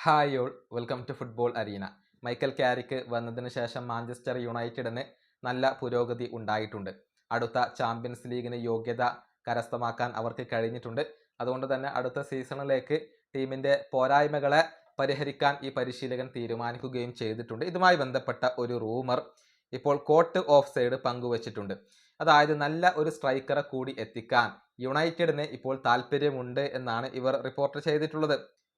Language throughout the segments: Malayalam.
Hi all, welcome to football arena. Michael Carrick വന്നതിന് ശേഷം മാഞ്ചസ്റ്റർ യുണൈറ്റഡിന് നല്ല പുരോഗതി ഉണ്ടായിട്ടുണ്ട്. അടുത്ത ചാമ്പ്യൻസ് ലീഗിന് യോഗ്യത കരസ്ഥമാക്കാൻ അവർക്ക് കഴിഞ്ഞിട്ടുണ്ട്. അതുകൊണ്ട് തന്നെ അടുത്ത സീസണിലേക്ക് ടീമിൻ്റെ പോരായ്മകളെ പരിഹരിക്കാൻ ഈ പരിശീലകൻ തീരുമാനിക്കുകയും ചെയ്തിട്ടുണ്ട്. ഇതുമായി ബന്ധപ്പെട്ട ഒരു റൂമർ ഇപ്പോൾ കോട്ട് ഓഫ് സൈഡ് പങ്കുവച്ചിട്ടുണ്ട്. അതായത് നല്ല ഒരു സ്ട്രൈക്കറെ കൂടി എത്തിക്കാൻ യുണൈറ്റഡിന് ഇപ്പോൾ താല്പര്യമുണ്ട് എന്നാണ് ഇവർ റിപ്പോർട്ട് ചെയ്തിട്ടുള്ളത്.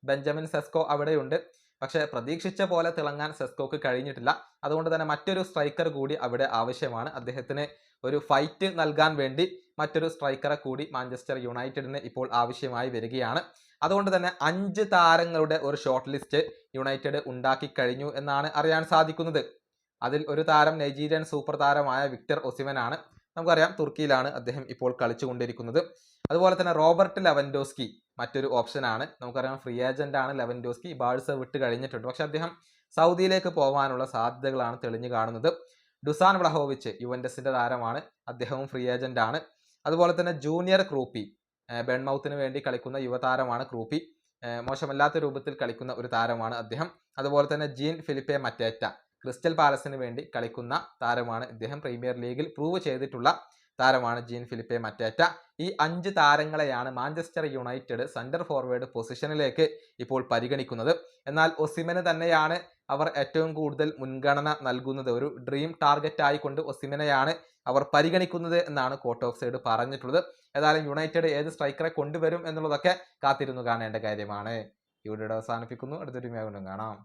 ബെഞ്ചമിൻ സെസ്കോ അവിടെയുണ്ട്. പക്ഷേ പ്രതീക്ഷിച്ച പോലെ തിളങ്ങാൻ സെസ്കോക്ക് കഴിഞ്ഞിട്ടില്ല. അതുകൊണ്ട് തന്നെ മറ്റൊരു സ്ട്രൈക്കർ കൂടി അവിടെ ആവശ്യമാണ്. അദ്ദേഹത്തിന് ഒരു ഫൈറ്റ് നൽകാൻ വേണ്ടി മറ്റൊരു സ്ട്രൈക്കറെ കൂടി മാഞ്ചസ്റ്റർ യുണൈറ്റഡിന് ഇപ്പോൾ ആവശ്യമായി വരികയാണ്. അതുകൊണ്ട് തന്നെ 5 താരങ്ങളുടെ ഒരു ഷോർട്ട് ലിസ്റ്റ് യുണൈറ്റഡ് ഉണ്ടാക്കി കഴിഞ്ഞു എന്നാണ് അറിയാൻ സാധിക്കുന്നത്. അതിൽ ഒരു താരം നൈജീരിയൻ സൂപ്പർ താരമായ വിക്ടർ ഒസിമൻ ആണ്. നമുക്കറിയാം, തുർക്കിയിലാണ് അദ്ദേഹം ഇപ്പോൾ കളിച്ചുകൊണ്ടിരിക്കുന്നത്. അതുപോലെ തന്നെ റോബർട്ട് ലെവൻഡോസ്കി മറ്റൊരു ഓപ്ഷനാണ്. നമുക്കറിയാം, ഫ്രീ ഏജന്റ് ആണ് ലെവൻഡോസ്കി. ബാഴ്സ വിട്ട് കഴിഞ്ഞിട്ടുണ്ട്. പക്ഷെ അദ്ദേഹം സൗദിയിലേക്ക് പോകാനുള്ള സാധ്യതകളാണ് തെളിഞ്ഞു കാണുന്നത്. ഡുസാൻ വ്ളഹോവിച്ച് യുവന്റസിന്റെ താരമാണ്. അദ്ദേഹവും ഫ്രീ ഏജന്റ് ആണ്. അതുപോലെ തന്നെ ജൂനിയർ ക്രൂപ്പി, ബെൺമൗത്തിന് വേണ്ടി കളിക്കുന്ന യുവതാരമാണ് ക്രൂപ്പി. മോശമല്ലാത്ത രൂപത്തിൽ കളിക്കുന്ന ഒരു താരമാണ് അദ്ദേഹം. അതുപോലെ തന്നെ ജീൻ ഫിലിപ്പെ മറ്റേറ്റ, ക്രിസ്റ്റൽ പാലസിന് വേണ്ടി കളിക്കുന്ന താരമാണ് ഇദ്ദേഹം. പ്രീമിയർ ലീഗിൽ പ്രൂവ് ചെയ്തിട്ടുള്ള താരമാണ് ജീൻ ഫിലിപ്പെ മറ്റേറ്റ. ഈ 5 താരങ്ങളെയാണ് മാഞ്ചസ്റ്റർ യുണൈറ്റഡ് സെന്റർ ഫോർവേഡ് പൊസിഷനിലേക്ക് ഇപ്പോൾ പരിഗണിക്കുന്നത്. എന്നാൽ ഒസിമന് തന്നെയാണ് അവർ ഏറ്റവും കൂടുതൽ മുൻഗണന നൽകുന്നത്. ഒരു ഡ്രീം ടാർഗറ്റ് ആയിക്കൊണ്ട് ഒസിമനെയാണ് അവർ പരിഗണിക്കുന്നത് എന്നാണ് കോട്ട് ഓഫ് സൈഡ് പറഞ്ഞിട്ടുള്ളത്. ഏതായാലും യുണൈറ്റഡ് ഏത് സ്ട്രൈക്കറെ കൊണ്ടുവരും എന്നുള്ളതൊക്കെ കാത്തിരുന്നു കാണേണ്ട കാര്യമാണ്. ഈ വീഡിയോ അവസാനിപ്പിക്കുന്നു. അടുത്തൊരു വീഡിയോ കാണാം.